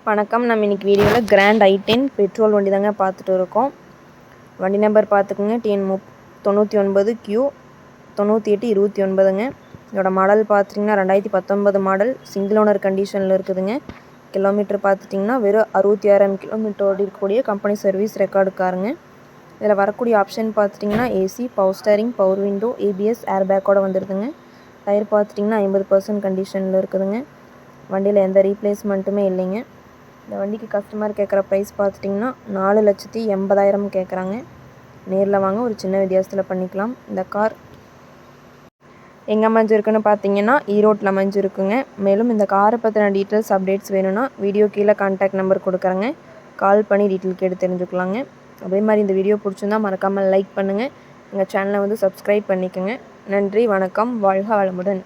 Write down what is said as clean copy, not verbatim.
வணக்கம். நம்ம இன்றைக்கி வீடியோவில் கிராண்ட் i10 பெட்ரோல் வண்டி தாங்க பார்த்துட்டு இருக்கோம். வண்டி நம்பர் பார்த்துக்குங்க, TN 99Q 9829ங்க. இதோட மாடல் பார்த்துட்டிங்கன்னா 2019 மாடல், சிங்கிள் ஓனர் கண்டிஷனில் இருக்குதுங்க. கிலோமீட்டர் பார்த்துட்டிங்கன்னா வெறும் 66,000 கிலோமீட்டர் ஓடி இருக்கக்கூடிய கம்பெனி சர்வீஸ் ரெக்கார்டு காருங்க. இதில் வரக்கூடிய ஆப்ஷன் பார்த்துட்டிங்கன்னா AC, power steering, power window, ABS, ஏர் பேக்கோடு வந்துடுதுங்க. டயர் பார்த்துட்டிங்கன்னா 50% கண்டிஷனில் இருக்குதுங்க. வண்டியில் எந்த ரீப்ளேஸ்மெண்ட்டுமே இல்லைங்க. இந்த வண்டிக்கு கஸ்டமர் கேட்குற ப்ரைஸ் பார்த்துட்டிங்கன்னா 4,80,000 கேட்குறாங்க. நேரில் வாங்க, ஒரு சின்ன வித்தியாசத்தில் பண்ணிக்கலாம். இந்த கார் எங்கே அமைஞ்சிருக்குன்னு பார்த்தீங்கன்னா ஈரோட்டில் அமைஞ்சிருக்குங்க. மேலும் இந்த காரை பற்றின டீட்டெயில்ஸ் அப்டேட்ஸ் வேணும்னா வீடியோ கீழே கான்டாக்ட் நம்பர் கொடுக்குறேங்க, கால் பண்ணி டீட்டெயில் கேட்டு தெரிஞ்சுக்கலாங்க. அதே மாதிரி இந்த வீடியோ பிடிச்சிருந்தால் மறக்காமல் லைக் பண்ணுங்கள். எங்கள் சேனலை சப்ஸ்கிரைப் பண்ணிக்கோங்க. நன்றி, வணக்கம், வாழ்க வளமுடன்.